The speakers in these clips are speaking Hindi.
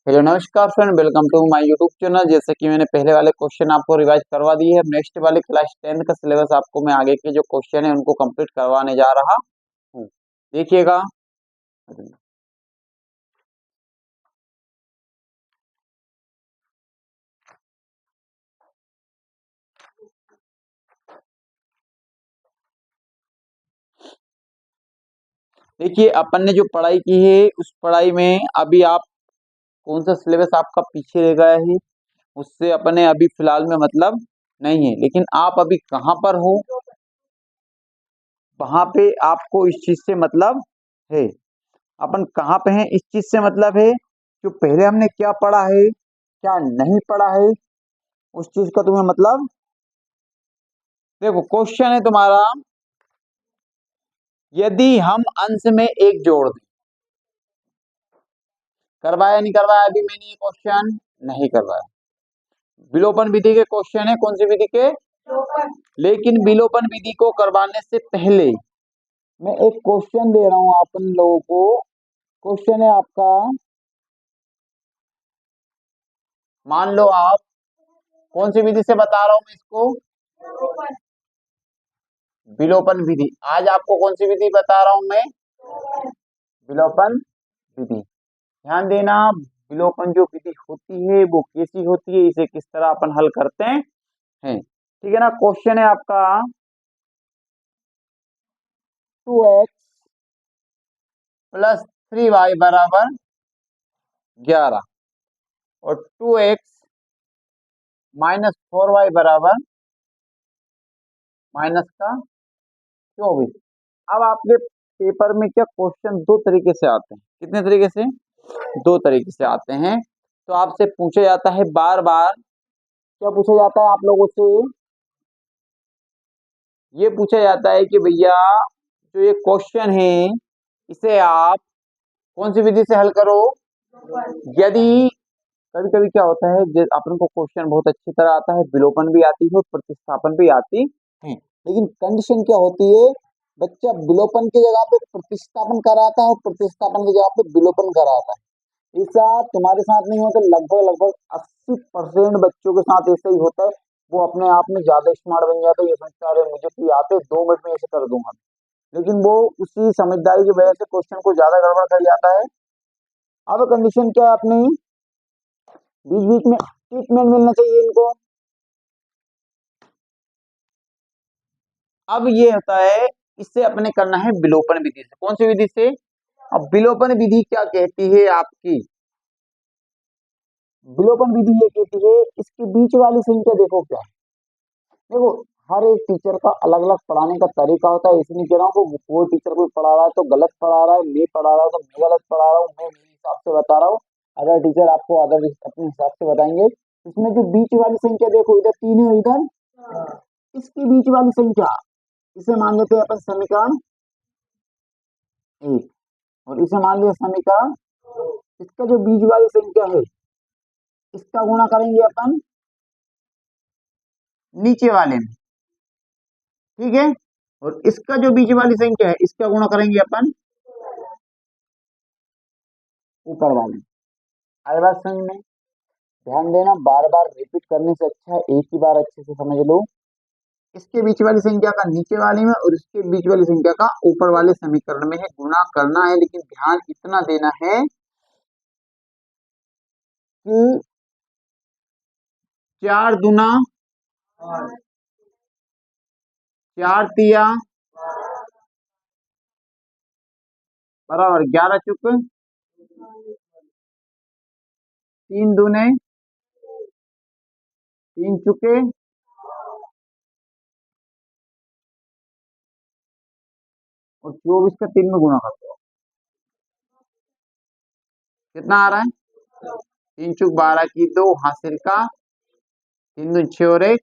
हेलो नमस्कार friend, welcome to my YouTube channel. जैसे कि मैंने पहले वाले क्वेश्चन आपको रिवाइज करवा दिए है, नेक्स्ट वाले क्लास 10 का सिलेबस आपको मैं आगे के जो क्वेश्चन है उनको कंप्लीट करवाने जा रहा हूँ। देखिएगा, देखिए अपन ने जो पढ़ाई की है उस पढ़ाई में अभी आप कौन सा सिलेबस आपका पीछे रह गया है उससे अपने अभी फिलहाल में मतलब नहीं है, लेकिन आप अभी कहाँ पर हो वहां पे आपको इस चीज से मतलब है। अपन कहाँ पे हैं इस चीज से मतलब है, जो पहले हमने क्या पढ़ा है क्या नहीं पढ़ा है उस चीज का तुम्हें मतलब। देखो क्वेश्चन है तुम्हारा, यदि हम अंश में एक जोड़ दें, करवाया नहीं करवाया अभी मैंने ये क्वेश्चन नहीं करवाया। विलोपन विधि के क्वेश्चन है, कौन सी विधि के, लेकिन विलोपन विधि को करवाने से पहले मैं एक क्वेश्चन दे रहा हूं अपन लोगों को। क्वेश्चन है आपका, मान लो आप, कौन सी विधि से बता रहा हूं मैं इसको, विलोपन विधि। आज आपको कौन सी विधि बता रहा हूं मैं, विलोपन विधि। ध्यान देना, विलोपन जो विधि होती है वो कैसी होती है, इसे किस तरह अपन हल करते हैं, ठीक है ना। क्वेश्चन है आपका 2x प्लस 3y बराबर 11 और 2x माइनस 4y बराबर माइनस का 24। अब आपके पेपर में क्या क्वेश्चन दो तरीके से आते हैं, कितने तरीके से, दो तरीके से आते हैं। तो आपसे पूछा जाता है बार बार, क्या पूछा जाता है आप लोगों से, ये पूछा जाता है कि भैया जो ये क्वेश्चन है इसे आप कौन सी विधि से हल करो। यदि कभी कभी क्या होता है, अपन को क्वेश्चन बहुत अच्छी तरह आता है, विलोपन भी आती है और प्रतिस्थापन भी आती है, लेकिन कंडीशन क्या होती है, बच्चा विलोपन की जगह पे प्रतिस्थापन कराता है और प्रतिस्थापन की जगह पे विलोपन कराता है। ऐसा तुम्हारे साथ नहीं होता, लगभग लगभग 80% बच्चों के साथ ऐसा ही होता है। वो अपने आप में ज्यादा स्मार्ट बन जाता है, ये सोचता है अरे मुझे तो ये आते 2 मिनट में ऐसे कर दूंगा, लेकिन वो उसी समझदारी की वजह से क्वेश्चन को ज्यादा गड़बड़ कर जाता है। अब कंडीशन क्या है अपनी, बीच बीच में ट्रीटमेंट मिलना चाहिए इनको। अब ये होता है, इससे अपने करना है विलोपन विधि से, कौन सी विधि से। अब विलोपन विधि क्या कहती है आपकी, विलोपन विधि ये कहती है इसके बीच वाली संख्या देखो क्या है। देखो हर एक टीचर का अलग अलग पढ़ाने का तरीका होता है, इसलिए कह रहा हूँ कि कोई टीचर कोई पढ़ा रहा है तो गलत पढ़ा रहा है, मैं पढ़ा रहा हूँ तो मैं गलत पढ़ा रहा हूँ, मैं मेरे हिसाब से बता रहा हूँ, अदर टीचर आपको अदर अपने हिसाब से बताएंगे। इसमें जो बीच वाली संख्या देखो, इधर 3 है, इधर इसकी बीच वाली संख्या, इसे मान लेते हैं अपन समीकरण 1 और इसे मान लिया समीकरण। इसका जो बीच वाली संख्या है इसका गुणा करेंगे अपन नीचे वाले में, ठीक है, और इसका जो बीच वाली संख्या है इसका गुणा करेंगे अपन ऊपर वाले में। आई बात समझ में, ध्यान देना, बार बार रिपीट करने से अच्छा है एक ही बार अच्छे से समझ लो। इसके बीच वाली संख्या का नीचे वाले में और इसके बीच वाली संख्या का ऊपर वाले समीकरण में है, गुणा करना है, लेकिन ध्यान इतना देना है कि 4 दूना 4 तिया बराबर 11 चुक 3 दूने 3 चुके और 24 का 3 में गुणा कर दो, कितना आ रहा है, 3 चुक 12 की 2 हासिल का 3 दून 6 और 1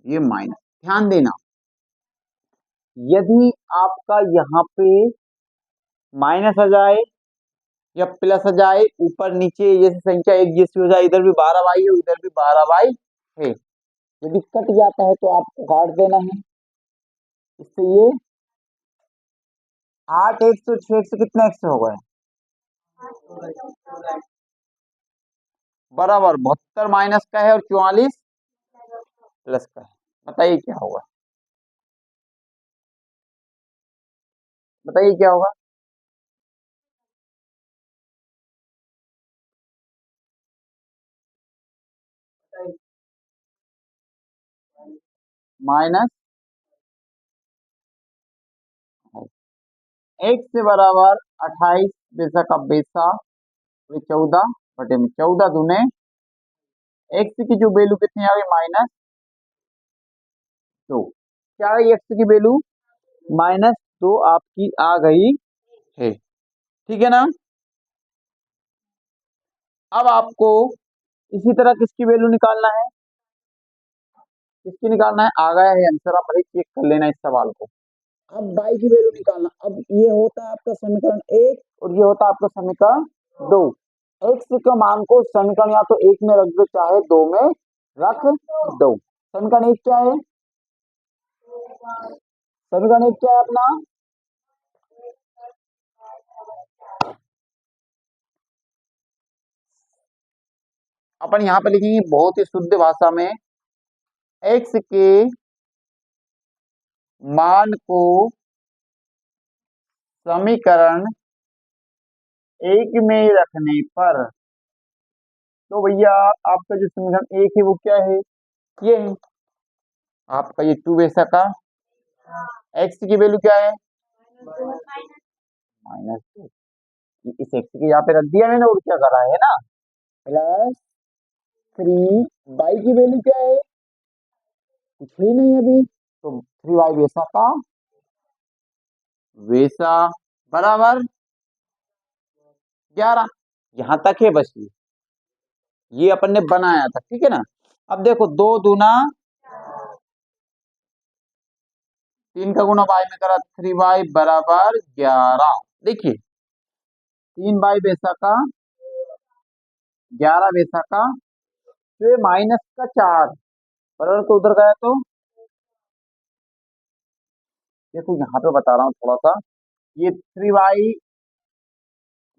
ये माइनस। ध्यान देना, यदि आपका यहाँ पे माइनस आ जाए या प्लस आ जाए, ऊपर नीचे जैसे संख्या एक जैसी हो जाए, इधर भी 12y है उधर भी 12y है, यदि कट जाता है तो आपको काट देना है। इससे ये 8 एक्स और 6 एक्स कितने एक्स हो गए, बराबर 72 माइनस का है और 44 प्लस का है। बताइए क्या होगा, बताइए क्या होगा। माइनस एक से बराबर 28 बेसा का बेसा 14 बटे में 14 दूने एक्स की जो वैल्यू कितनी आ गई -2। क्या आ गई एक्स की वैल्यू -2 आपकी आ गई है। ठीक है ना। अब आपको इसी तरह किसकी वैल्यू निकालना है, किसकी निकालना है, आ गया है आंसर, आप भले चेक कर लेना इस सवाल को। अब बाई की वैल्यू निकालना। अब ये होता है आपका समीकरण 1 और ये होता है आपका समीकरण 2। एक्स का मान को समीकरण या तो 1 में रख दो चाहे 2 में रख दो। समीकरण 1 क्या है, समीकरण 1 क्या है अपना, अपन यहाँ पे लिखेंगे बहुत ही शुद्ध भाषा में, एक्स के मान को समीकरण 1 में रखने पर, तो भैया आपका जो समीकरण 1 है वो क्या है, ये है आपका ये 2 वैसा का, एक्स की वैल्यू क्या है -2। इस एक्स के यहाँ पे रख दिया मैंने और क्या करा है ना, +3 बाई की वैल्यू क्या है, कुछ ही नहीं है अभी, तो 3y वैसा का वैसा बराबर 11। यहां तक है बस, ये अपन ने बनाया था, ठीक है ना। अब देखो 2 दूना 3 का गुना y में करा 3y बराबर 11। देखिए 3y वैसा का 11 वैसा का, तो ये -4 बराबर को उधर गया तो देखो यहाँ पे बता रहा हूँ थोड़ा सा, ये 3y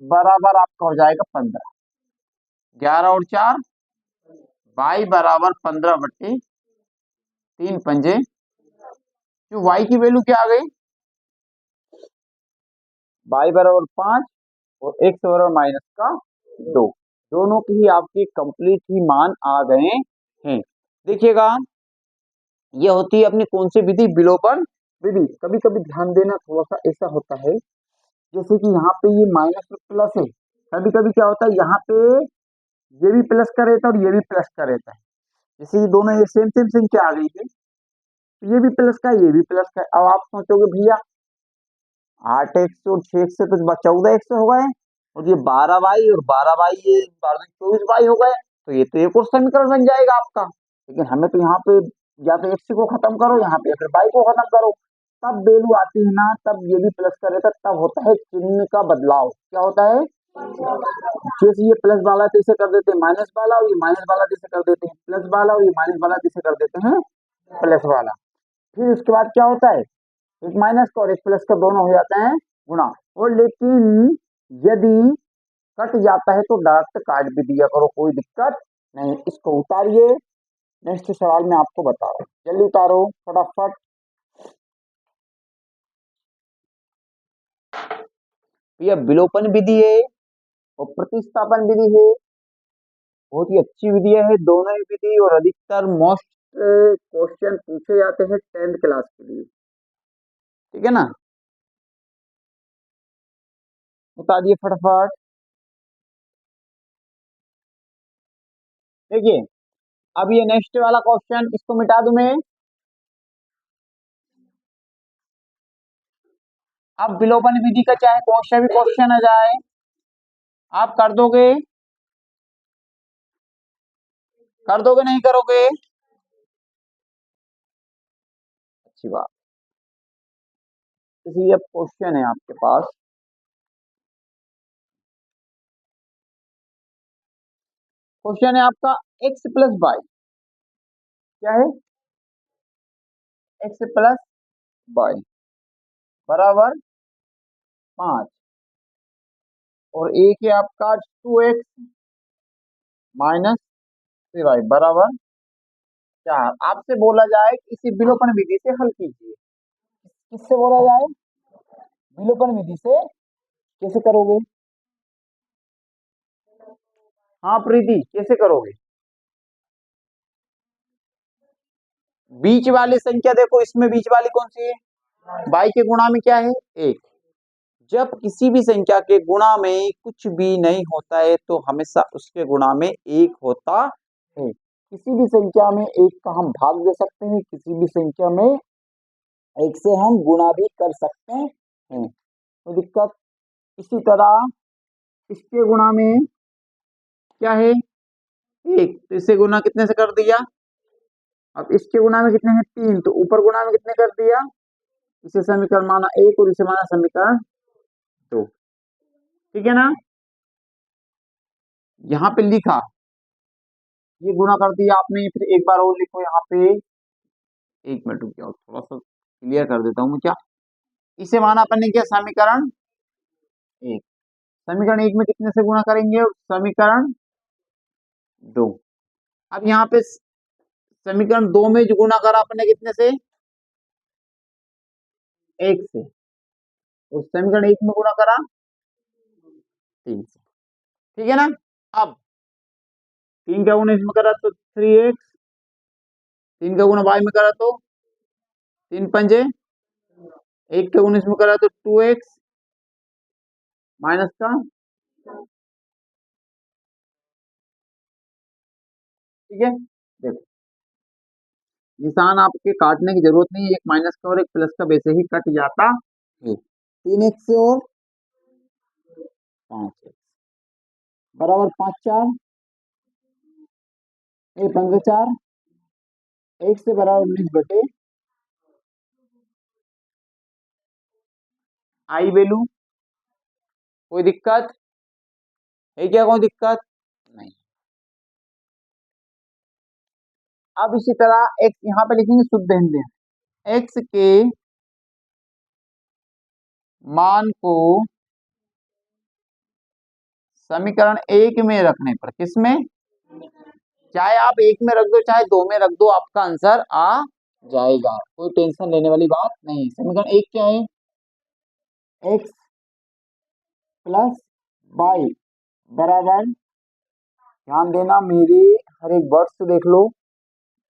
बराबर आपका हो जाएगा 15, 11 और 4 y बराबर 15/3 पंजे, जो y की वैल्यू क्या आ गई, y बराबर 5 और x बराबर -2, दोनों के ही आपके कंप्लीट ही मान आ गए हैं। देखिएगा ये होती है अपनी कौन सी विधि, विलोपन विधि। कभी कभी ध्यान देना थोड़ा सा ऐसा होता है, जैसे कि यहाँ पे ये माइनस में प्लस है, कभी कभी क्या होता है यहाँ पे ये भी प्लस का रहता है और ये भी प्लस का रहता है, जैसे ये दोनों ये सेम सेम संख्या आ गई है, तो ये भी प्लस का है ये भी प्लस का है। अब आप सोचोगे भैया 8x और 6x से तो 14x हो गए, और ये 12y और 12y ये 24y हो गए, तो ये तो एक और समीकरण बन जाएगा आपका। लेकिन हमें तो यहाँ पे या तो x को खत्म करो यहाँ पे, फिर y को खत्म करो, तब वैल्यू आती है ना, तब ये भी प्लस का रहता है, तब होता है चिन्ह का बदलाव। क्या होता है, जैसे ये प्लस वाला तो इसे कर देते हैं माइनस वाला, और ये माइनस वाला तो इसे कर देते हैं प्लस वाला, और ये माइनस वाला तो इसे कर देते हैं प्लस वाला। फिर उसके बाद क्या होता है, एक माइनस का और एक प्लस का दोनों हो जाते हैं गुणा। और लेकिन यदि कट जाता है तो डायरेक्ट काट भी दिया करो, कोई दिक्कत नहीं। इसको उतारिए, नेक्स्ट सवाल में आपको बता रहा हूँ, जल्दी उतारो फटाफट। यह विलोपन विधि है और प्रतिस्थापन विधि है, बहुत ही अच्छी विधि है दोनों ही विधि, और अधिकतर मोस्ट क्वेश्चन पूछे जाते हैं 10th क्लास के लिए। ठीक है ना, बता दिए फटाफट। देखिए अब ये नेक्स्ट वाला क्वेश्चन, इसको मिटा दूं मैं। अब विलोपन विधि का चाहे कौन सा भी क्वेश्चन आ जाए आप कर दोगे, कर दोगे नहीं करोगे, अच्छी बात। इसलिए अब क्वेश्चन है आपके पास, क्वेश्चन है आपका x प्लस वाई, क्या है, x प्लस वाई बराबर 5, और एक है आपका 2x माइनस 3y बराबर 4। आपसे बोला जाए कि इसे विलोपन विधि से हल कीजिए। किससे बोला जाए? विलोपन विधि से। कैसे करोगे? हाँ प्रीति, कैसे करोगे? बीच वाली संख्या देखो, इसमें बीच वाली कौन सी है? बाई के गुणा में क्या है? एक। जब किसी भी संख्या के गुणा में कुछ भी नहीं होता है तो हमेशा उसके गुणा में एक होता है। किसी भी संख्या में एक का हम भाग दे सकते हैं, किसी भी संख्या में एक से हम गुणा भी कर सकते हैं, तो दिक्कत। इसी तरह इसके गुणा में क्या है? एक, तो इसे गुणा कितने से कर दिया? अब इसके गुणा में कितने हैं? तीन, तो ऊपर गुणा में कितने कर दिया? इसे समीकरण माना एक और इसे माना समीकरण दो। ठीक है ना? यहाँ पे लिखा, ये गुणा कर दिया आपने, फिर एक बार और लिखो यहाँ पे। एक मिनट रुक जाओ, थोड़ा सा क्लियर कर देता हूँ मैं क्या। इसे माना अपन ने क्या? समीकरण एक। समीकरण एक में कितने से गुणा करेंगे? समीकरण दो। अब यहाँ पे समीकरण दो में जो गुणा करा अपने कितने से? एक से। और समीकरण एक में गुणा करा तीन से। ठीक है ना? अब तीन का गुणा इसमें करा तो 3x, तीन का गुणा y में करा तो तीन पंजे, एक का गुणा इसमें करा तो 2x माइनस का। ठीक है, देखो निशान आपके काटने की जरूरत नहीं है, एक माइनस का और एक प्लस का वैसे ही कट जाता है। 3x से और 5x बराबर 5 4, ये 15 4, एक से बराबर 19 बटे आई वैल्यू। कोई दिक्कत है क्या? कोई दिक्कत नहीं। अब इसी तरह x यहाँ पे लिखेंगे शुद्ध हिंदी में। x के मान को समीकरण एक में रखने पर, किसमें? चाहे आप एक में रख दो चाहे दो में रख दो, आपका आंसर आ जाएगा, कोई टेंशन लेने वाली बात नहीं। समीकरण एक क्या है? x प्लस वाई बराबर, ध्यान देना मेरे हर एक वर्ड से देख लो।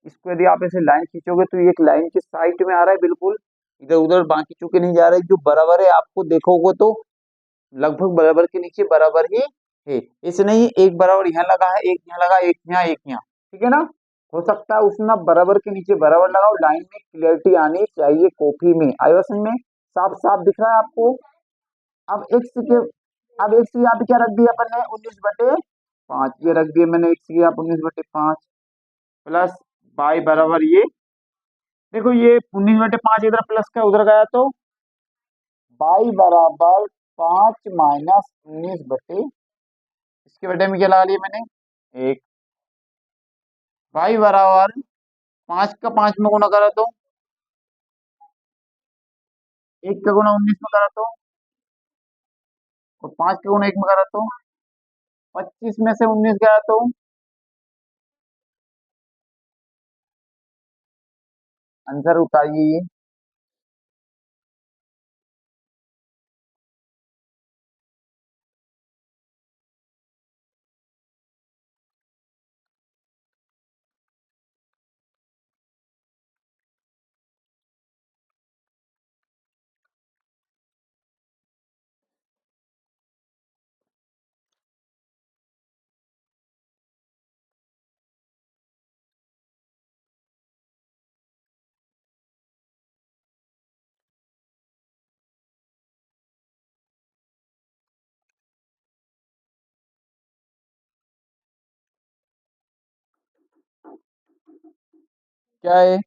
इसको यदि आप ऐसे लाइन खींचोगे तो ये एक लाइन के साइड में आ रहा है, बिल्कुल इधर उधर बाकी चुके नहीं जा रहे, जो बराबर है आपको देखोगे तो लगभग बराबर के नीचे बराबर ही है। ऐसे नहीं एक बराबर यहाँ लगा है, एक यहाँ लगा, एक यहाँ, एक यहाँ। ठीक है ना? हो सकता है उसमें बराबर के नीचे बराबर लगाओ, लाइन में क्लियरिटी आनी चाहिए कॉपी में। आयो समझ में? साफ साफ दिख रहा है आपको? अब एक्स के, अब एक्स यहाँ पे क्या रख दिया अपन ने? 19/5 ये रख दिया मैंने, एक्स की आप 19/5 प्लस बाई बराबर ये, देखो ये 19/5 इधर प्लस का उधर गया तो बाई बराबर 5 - 19 बटे, इसके बटे में क्या लगा लिया मैंने? एक। बाई बराबर 5 का 5 में गुणा करा तो, एक का गुणा 19 में करा तो, और 5 का गुणा एक में करा तो 25 में से 19 गया तो आंसर उतारिए। क्या है?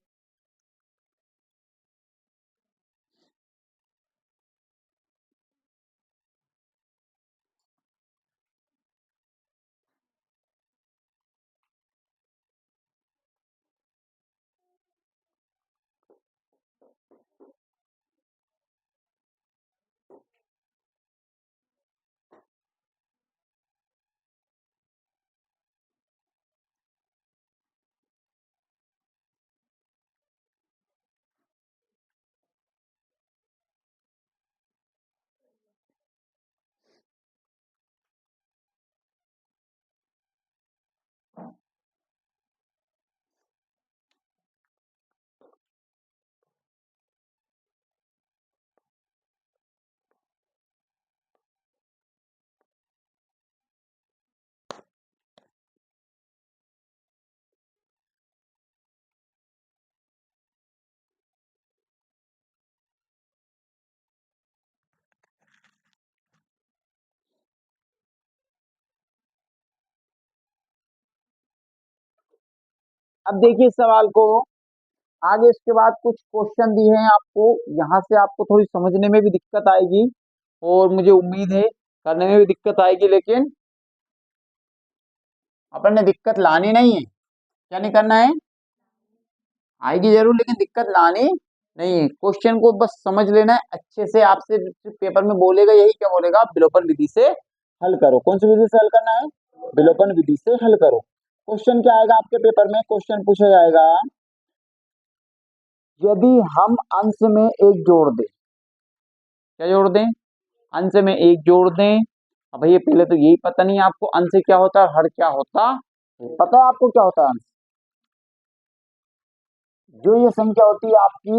अब देखिए इस सवाल को आगे, इसके बाद कुछ क्वेश्चन दिए हैं आपको, यहाँ से आपको थोड़ी समझने में भी दिक्कत आएगी और मुझे उम्मीद है करने में भी दिक्कत आएगी, लेकिन अपन ने दिक्कत लानी नहीं है। क्या नहीं करना है? आएगी जरूर लेकिन दिक्कत लानी नहीं है। क्वेश्चन को बस समझ लेना है अच्छे से। आपसे पेपर में बोलेगा यही, क्या बोलेगा? विलोपन विधि से हल करो। कौन सी विधि से हल करना है? विलोपन विधि से हल करो। क्वेश्चन क्या आएगा आपके पेपर में? क्वेश्चन पूछा जाएगा, यदि हम अंश में एक जोड़ दें। क्या जोड़ दें? अंश में एक जोड़ दें। अब भैया पहले तो यही पता नहीं आपको अंश क्या होता है, हर क्या होता है? पता है आपको क्या होता है अंश? जो ये संख्या होती है आपकी,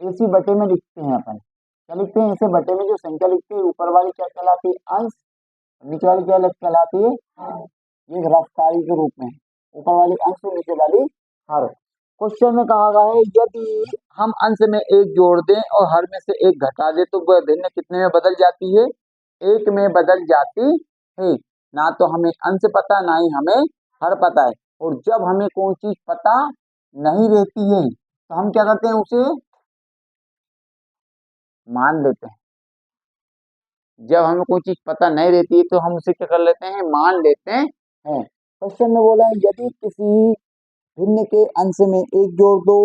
इसी बटे में लिखते हैं अपन। क्या लिखते हैं? ऐसे बटे में जो संख्या लिखते हैं, ऊपर वाली क्या कहलाती है? अंश। नीचे वाली क्या कहलाती है? ये रफ्तारी के रूप में, ऊपर वाली अंश और नीचे वाली हर। क्वेश्चन में कहा गया है, यदि हम अंश में एक जोड़ दें और हर में से एक घटा दें तो वह भिन्न कितने में बदल जाती है? एक में बदल जाती है। ना तो हमें अंश पता, ना ही हमें हर पता है। और जब हमें कोई चीज पता नहीं रहती है तो हम क्या करते हैं? उसे मान लेते हैं। जब हमें कोई चीज पता नहीं रहती है तो हम उसे क्या कर लेते हैं? मान लेते हैं। क्वेश्चन में बोला है, यदि किसी भिन्न के अंश में एक जोड़ दो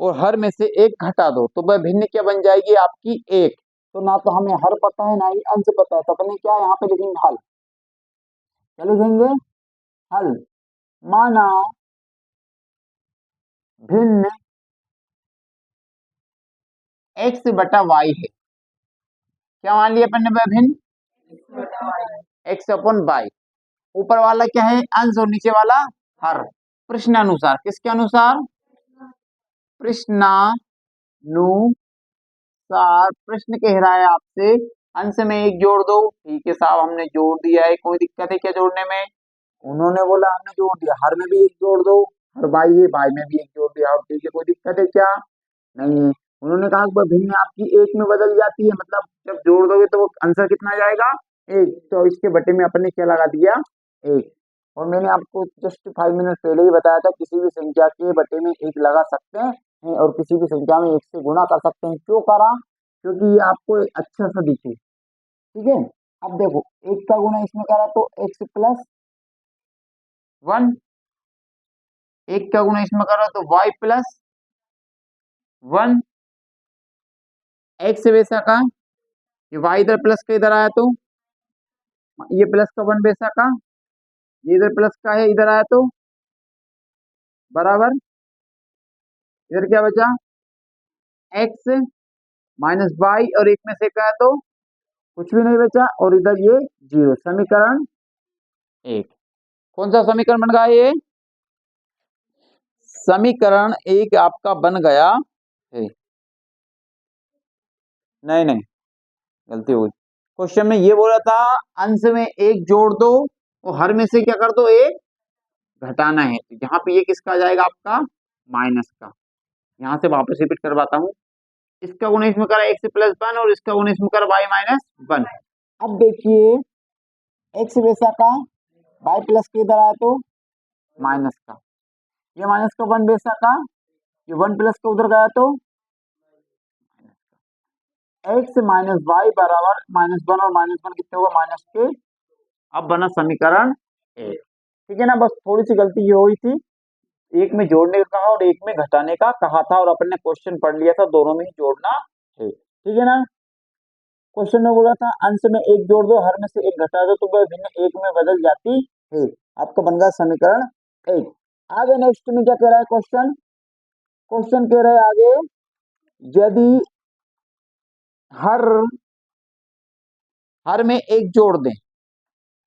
और हर में से एक घटा दो तो वह भिन्न क्या बन जाएगी आपकी? एक। तो ना तो हमें हर पता है, ना ही अंश पता है, तो अपने क्या यहाँ पे लिखेंगे? हल। क्या लिखेंगे? हल। माना भिन्न एक्स बटा वाई है। क्या मान लिया अपन ने? वह भिन्न एक्स अपन वाई। ऊपर वाला क्या है? अंश और नीचे वाला हर। प्रश्नानुसार, किसके अनुसार? प्रश्नानुसार। प्रश्न कह रहा है आपसे अंश में एक जोड़ दो। ठीक है साहब, हमने जोड़ दिया है, कोई दिक्कत है क्या जोड़ने में? उन्होंने बोला हमने जोड़ दिया, हर में भी एक जोड़ दो। हर भाई है, भाई में भी एक जोड़ दिया। अब ठीक है, कोई दिक्कत है क्या? नहीं है। उन्होंने कहा कि वह भिन्न आपकी एक में बदल जाती है, मतलब जब जोड़ दोगे तो वो आंसर कितना जाएगा? एक। तो इसके बटे में अपन ने क्या लगा दिया? एक। और मैंने आपको जस्ट 5 मिनट पहले ही बताया था, किसी भी संख्या के बटे में एक लगा सकते हैं और किसी भी संख्या में एक से गुणा कर सकते हैं। क्यों करा? क्योंकि ये आपको एक अच्छा सा दिखे। ठीक है। अब देखो, एक का गुणा इसमें करा तो एक्स प्लस वन। एक का गुणा इसमें करा तो वाई प्लस वन। एक्स वैसा का, ये वाई इधर प्लस का इधर आया तो ये प्लस का वन वैसा का, ये इधर प्लस का है इधर आया तो बराबर। इधर क्या बचा? एक्स माइनस वाई, और एक में से का है तो कुछ भी नहीं बचा, और इधर ये जीरो। समीकरण एक। कौन सा समीकरण बन गया ये? समीकरण एक आपका बन गया है। नहीं नहीं, गलती हुई। क्वेश्चन में ये बोला था अंश में एक जोड़ दो और हर में से क्या कर दो? एक घटाना है। तो यहाँ पे ये किसका आ जाएगा आपका? माइनस का। यहाँ से वापस रिपीट करवाता हूँ। इसका गुणा इसमें करा एक्स प्लस वन और इसका गुणा इसमें करा वाई माइनस वन। अब देखिए, एक्स वैसा का, वाई प्लस के इधर आया तो माइनस का, ये माइनस का वन वैसा का, ये वन प्लस का उधर गया तो एक्स माइनस वाई बराबर माइनस वन, और माइनस वन कितने होगा? माइनस के। अब बना समीकरण एक। ठीक है ना? बस थोड़ी सी गलती ये हुई थी, एक में जोड़ने का कहा और एक में घटाने का कहा था, और अपन ने क्वेश्चन पढ़ लिया था दोनों में ही जोड़ना है। ठीक है ना? क्वेश्चन में बोला था अंश में एक जोड़ दो, हर में से एक घटा दो तो वह भिन्न एक में बदल जाती है। आपका बन गया समीकरण एक। आगे नेक्स्ट में क्या कह रहा है क्वेश्चन? क्वेश्चन कह रहा है आगे, यदि हर हर में एक जोड़ दें।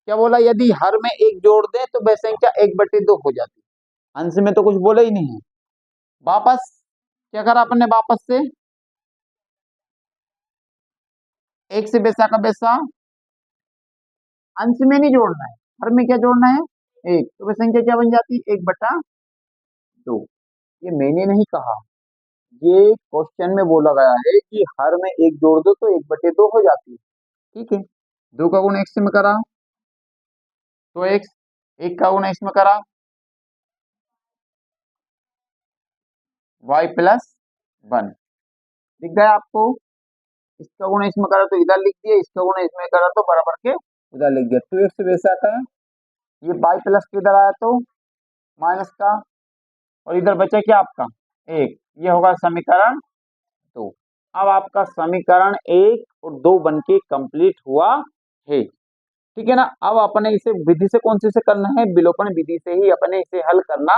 क्या बोला? यदि हर में एक जोड़ दें तो वह संख्या एक बटे दो हो जाती है। अंश में तो कुछ बोला ही नहीं है। वापस क्या करा अपन ने? वापस से एक से बेसा का बेसा, अंश में नहीं जोड़ना है, हर में क्या जोड़ना है? एक। तो वह संख्या क्या बन जाती है? एक बटा दो। ये मैंने नहीं कहा, ये क्वेश्चन में बोला गया है कि हर में एक जोड़ दो तो एक बटे दो हो जाती है। ठीक है। दो का गुणा एक्स में करा तो एक्स, एक का गुणा इसमें करा y+1 दिख गया आपको। इसका गुणा इसमें करा तो इधर लिख दिया, इसका गुणा इसमें करा तो बराबर के उधर लिख दिया। 2x वैसा का ये y प्लस के इधर आया तो माइनस का, और इधर बचा क्या आपका 1, ये होगा समीकरण 2। अब आपका समीकरण 1 और 2 बन के कंप्लीट हुआ है, ठीक है ना। अब अपने इसे विधि से कौन सी से करना है, विलोपन विधि से ही अपने इसे हल करना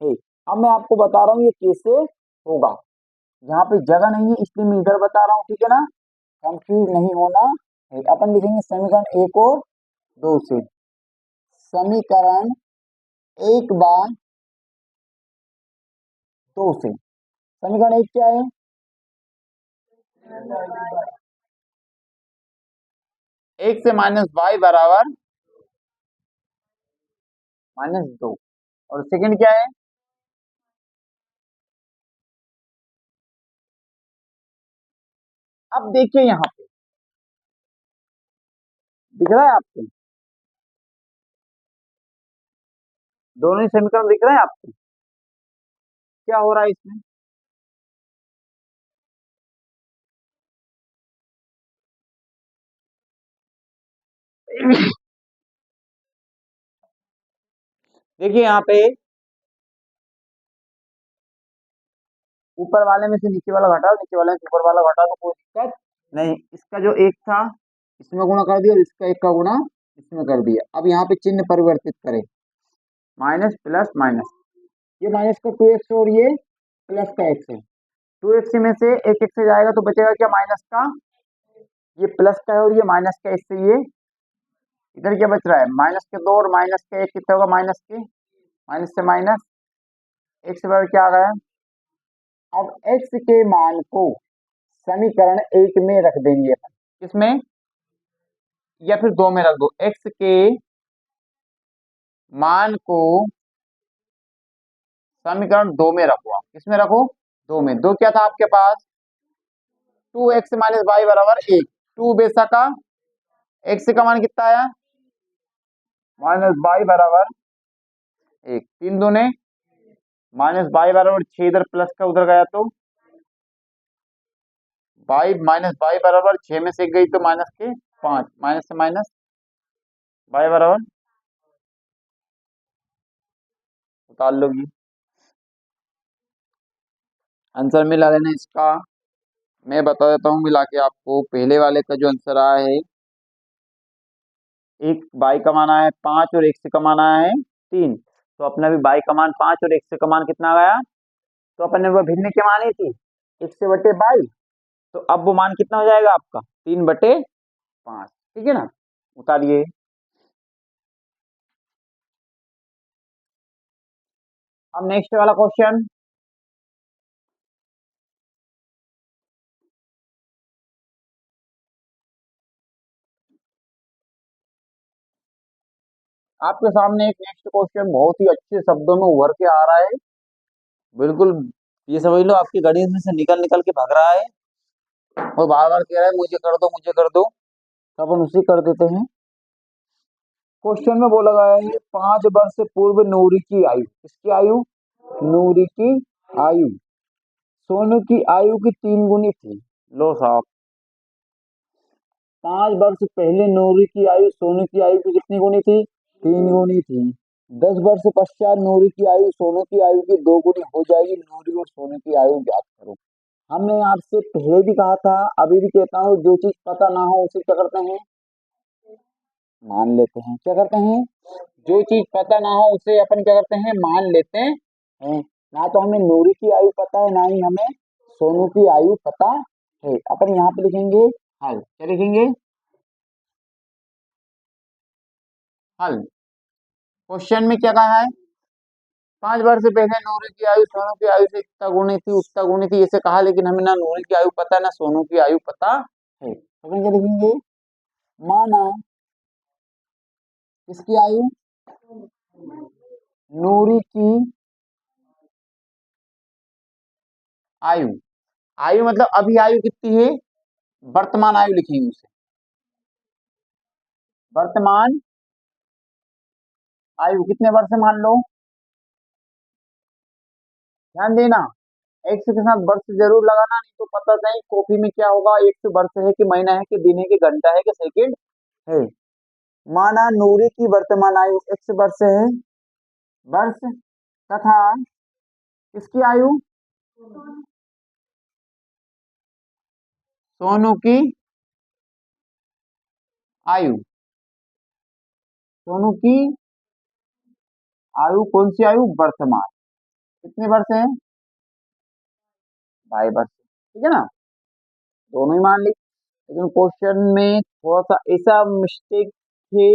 है। अब मैं आपको बता रहा हूँ ये कैसे होगा, यहाँ पे जगह नहीं है इसलिए मैं इधर बता रहा हूँ, ठीक है ना, कंफ्यूज नहीं होना है। अपन लिखेंगे समीकरण 1 और 2 से, समीकरण 1 बार 2 से। समीकरण 1 क्या है, एक से -y बराबर -2, और सेकंड क्या है, अब देखिए यहाँ पे दिख रहा है आपको, दोनों ही समीकरण दिख रहे हैं आपको, क्या हो रहा है इसमें। देखिए यहाँ पे ऊपर वाले में से नीचे वाला घटाओ, नीचे वाले में से ऊपर वाला घटाओ तो कोई दिक्कत नहीं। इसका जो एक था इसमें गुणा कर दिया और इसका एक का गुणा इसमें कर दिया। अब यहाँ पे चिन्ह परिवर्तित करें, माइनस प्लस माइनस, ये माइनस का 2x और ये प्लस का x है, 2x में से एक x से जाएगा तो बचेगा क्या माइनस का, ये प्लस का है और ये माइनस का, इससे ये इधर क्या बच रहा है माइनस के 2 और माइनस के 1 कितना होगा माइनस के, माइनस से माइनस, x बराबर क्या आ गया। अब x के मान को समीकरण 1 में रख देंगे अपन, किसमें, या फिर 2 में रख दो, x के मान को समीकरण 2 में रखो, आप किसमें रखो, 2 में। 2 क्या था आपके पास, 2x माइनस वाई बराबर 1, 2 बेसा का x का मान कितना आया -y बराबर 1, 3 दूने -y बराबर 6, इधर प्लस का उधर गया तो y -y बराबर 6 में से एक गई तो माइनस के 5, माइनस से माइनस y बराबर उतार लोगी, आंसर मिला देना इसका। मैं बता देता हूँ मिला के आपको, पहले वाले का जो आंसर आया है, एक बाई का मान आया है 5 और एक से का मान आया है 3, तो अपने अभी बाई का मान 5 और एक से का मान कितना गया, तो अपने वो भिन्न क्या मानी थी, एक से बटे बाई, तो अब वो मान कितना हो जाएगा आपका 3/5, ठीक है ना, उतारिए। अब नेक्स्ट वाला क्वेश्चन, आपके सामने एक नेक्स्ट क्वेश्चन बहुत ही अच्छे शब्दों में उभर के आ रहा है, बिल्कुल ये समझ लो आपकी गणित में से निकल निकल के भाग रहा है और बार बार कह रहा है मुझे कर दो मुझे कर दो, तो अपन उसी कर देते हैं। क्वेश्चन में बोला गया है 5 वर्ष पूर्व नूरी की आयु, किसकी आयु, नूरी की आयु सोनू की आयु की 3 गुनी थी। लो साहब, 5 वर्ष पहले नूरी की आयु सोनू की आयु की कितनी गुनी थी, 3 गुनी थी। 10 वर्ष पश्चात नूरी की आयु सोनू की आयु की 2 गुनी हो जाएगी, नूरी और सोनू की आयु ज्ञात करो। हमने आपसे पहले भी कहा था, अभी भी कहता हूँ, जो चीज पता ना हो उसे क्या करते हैं, मान लेते हैं। क्या करते हैं, जो चीज पता ना हो उसे अपन क्या करते हैं, मान लेते हैं। ना तो हमें नूरी की आयु पता है, ना ही हमें सोनू की आयु पता है। अपन यहाँ पे लिखेंगे हल, क्या लिखेंगे, हल। क्वेश्चन में क्या कहा है, 5 वर्ष पहले नूरी की आयु सोनू की आयु से इतना गुनी थी उतना गुनी थी, ऐसे कहा, लेकिन हमें ना नूरी की आयु पता है ना सोनू की आयु पता है। तो अपन क्या लिखेंगे, माना किसकी आयु, नूरी की आयु, आयु मतलब अभी आयु कितनी है, वर्तमान आयु लिखेंगे उसे, वर्तमान आयु कितने वर्ष मान लो, ध्यान देना, एक्स के साथ वर्ष जरूर लगाना, नहीं तो पता नहीं कॉपी में क्या होगा, एक्स वर्ष है कि महीना है कि दिन है कि घंटा है कि सेकंड है। माना नूरी की वर्तमान आयु एक्स वर्ष है, वर्ष, तथा किसकी आयु, सोनू की आयु, सोनू की आयु, कौन सी आयु, वर्तमान, कितने वर्ष है, 22 वर्ष, ठीक है ना, दोनों ही मान ली। लेकिन क्वेश्चन में थोड़ा सा ऐसा मिस्टेक थे,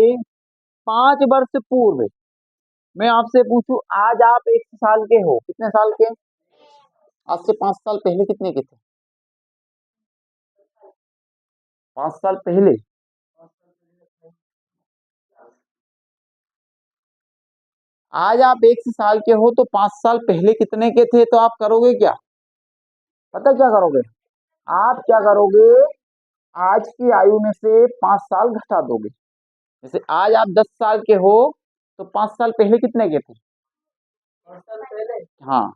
5 वर्ष पूर्व, मैं आपसे पूछूं आज आप 1 साल के हो, कितने साल के, आज से 5 साल पहले कितने के थे, 5 साल पहले, आज आप 1 साल के हो तो 5 साल पहले कितने के थे, तो आप करोगे क्या, पता क्या करोगे, आप क्या करोगे, आज की आयु में से 5 साल घटा दोगे। जैसे आज आप 10 साल के हो तो 5 साल पहले कितने के थे, 5 साल पहले, हाँ,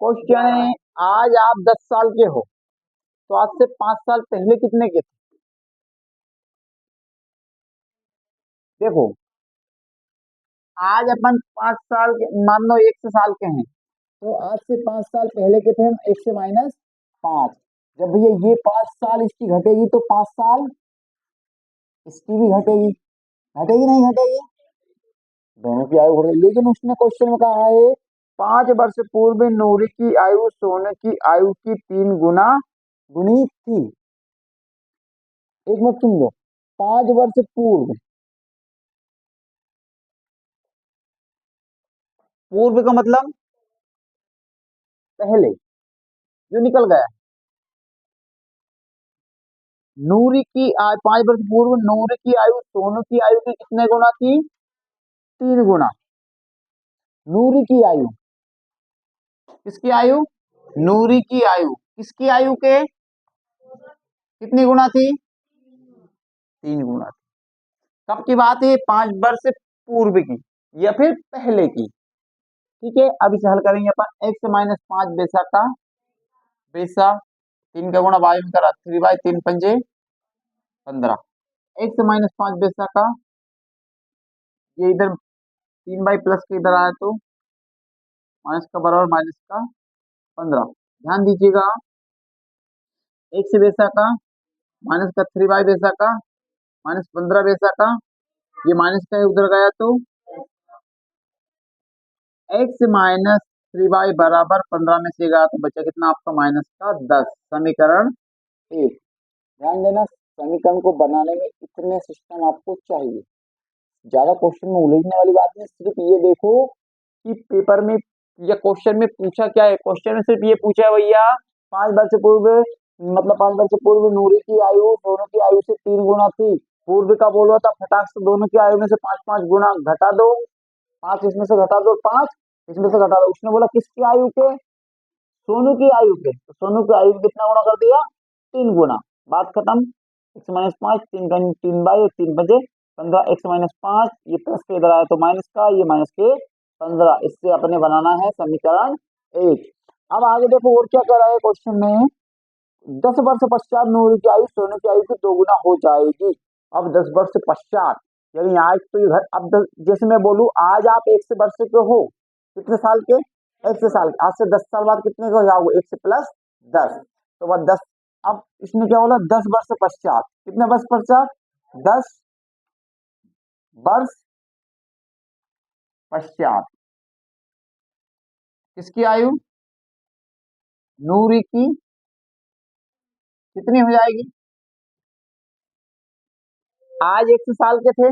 क्वेश्चन है आज आप 10 साल के हो तो आज से 5 साल पहले कितने के थे, देखो आज अपन 5 साल के, मान लो 1 साल के हैं, तो आज से 5 साल पहले के थे हम, 1 से -5, जब भैया ये 5 साल इसकी घटेगी तो 5 साल इसकी भी घटेगी, घटेगी नहीं घटेगी, दोनों की आयु घटेगी। लेकिन उसने क्वेश्चन में कहा है 5 वर्ष पूर्व नूरी की आयु सोने की आयु की 3 गुना गुनी थी। एक मिनट सुन लो, 5 वर्ष पूर्व, पूर्व का मतलब पहले, जो निकल गया, नूरी की आयु 5 वर्ष पूर्व नूरी की आयु सोनू की आयु की कितने गुना थी, 3 गुना, नूरी की आयु, किसकी आयु, नूरी की आयु, किसकी आयु के कितनी गुना थी, 3 गुना थी। कब की बात है, 5 वर्ष पूर्व की या फिर पहले की, ठीक है। अब इसे हल करेंगे अपन, x - 5 बेसा का बेसा, 3 का गुणा वायु में करा, 3/3 × 5 = 15, x - 5 बेसा का, ये इधर 3/+ के इधर आया तो माइनस का बराबर -15, ध्यान दीजिएगा, x बेसा का माइनस का 3/बेसा का माइनस 15 बेसा का, ये माइनस का उधर गया तो x - 3 बराबर 15 में से गया तो बचा कितना आपका -10, समीकरण 1। ध्यान देना, समीकरण को बनाने में इतने सिस्टम आपको चाहिए, ज्यादा क्वेश्चन में उलझने वाली बात नहीं, सिर्फ ये देखो कि पेपर में या क्वेश्चन में पूछा क्या है, क्वेश्चन में सिर्फ ये पूछा है भैया 5 वर्ष पूर्व, मतलब 5 वर्ष पूर्व नूरी की आयु दोनों की आयु से 3 गुना थी, पूर्व का बोला था, फटाक से दोनों की आयु में से 5 5 गुना घटा दो, 5 इसमें से घटा दो, 5 इसमें से घटा दो, उसने बोला किसकी आयु के, सोनू की आयु के, तो सोनू की आयु कितना गुना कर दिया, 3 गुना, बात खत्म। x - 5, 3 × 3 = 5, 3 × 5 = 15, x - 5, ये प्लस के इधर आया तो माइनस का, ये माइनस के 15, इससे अपने बनाना है समीकरण 1। अब आगे देखो और क्या कह रहा है क्वेश्चन में, 10 वर्ष पश्चात नूरी की आयु सोनू की आयु की 2 गुना हो जाएगी। अब 10 वर्ष पश्चात, यानी आज तो ये घर, अब जैसे मैं बोलूं आज आप 1 वर्ष के हो, कितने साल के, 1 साल, आज से 10 साल बाद कितने के हो जाओगे, 1 से +10, तो वह 10, अब इसने क्या बोला 10 वर्ष पश्चात, कितने वर्ष पश्चात, 10 वर्ष पश्चात, किसकी आयु, नूरी की कितनी हो जाएगी, आज 1 साल के थे,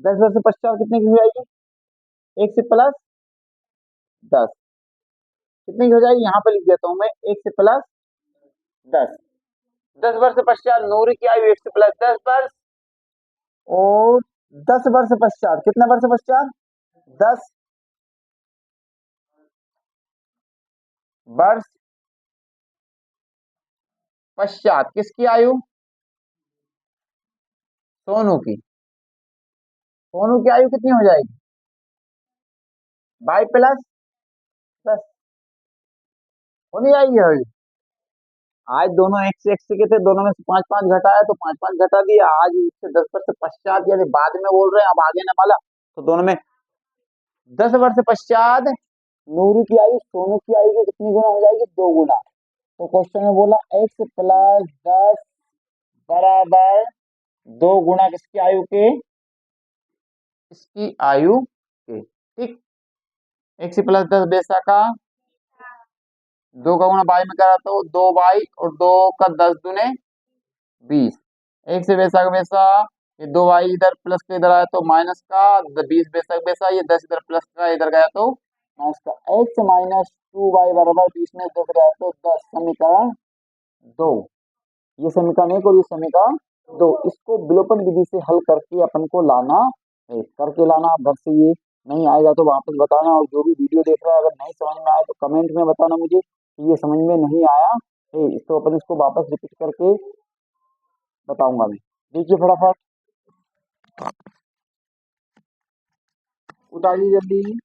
10 वर्ष पश्चात कितने की हो जाएगी, 1 से +10, कितने की हो जाएगी, यहाँ पे लिख देता हूं मैं, 1 से +10, 10 वर्ष पश्चात नूरी की आयु 1 से +10 वर्ष, और 10 वर्ष पश्चात, कितने वर्ष पश्चात, 10 वर्ष पश्चात किसकी आयु, सोनू की, सोनू की आयु कितनी हो जाएगी? 22+10 हो नहीं जाएगी आयु? आज दोनों x के थे, दोनों में से 5 5 घटाया तो 5 5 घटा दिया। आज उससे 10 वर्ष पश्चात यानी बाद में बोल रहे हैं, अब आगे न वाला, तो दोनों में 10 वर्ष पश्चात नूरू की आयु सोनू की आयु के कितनी गुना हो जाएगी? 2 गुना। तो क्वेश्चन में बोला x+10 बराबर 2 गुना किसकी आयु के? इसकी आयु के। ठीक, x+10 बेसा का 2 का गुणा बाई में करा तो 2y और 2 का 10 दूने 20। एक से बेसा का बेसा, ये 2y इधर प्लस का इधर आया तो माइनस का, 20 बेसा का बेसा, ये 10 इधर प्लस का इधर गया तो माइनस का। x-2y बराबर 20 में 10 गया तो 10। समीकरण 2, ये समीकरण 1 और ये समीकरण 2। इसको विलोपन विधि से हल करके अपन को लाना है, करके लाना। आप घर से ये नहीं आएगा तो वापस बताना, और जो भी वीडियो देख रहा है अगर नहीं समझ में आया तो कमेंट में बताना मुझे कि ये समझ में नहीं आया है, तो अपन इसको वापस रिपीट करके बताऊंगा मैं। देखिए फटाफट उतारिए जल्दी।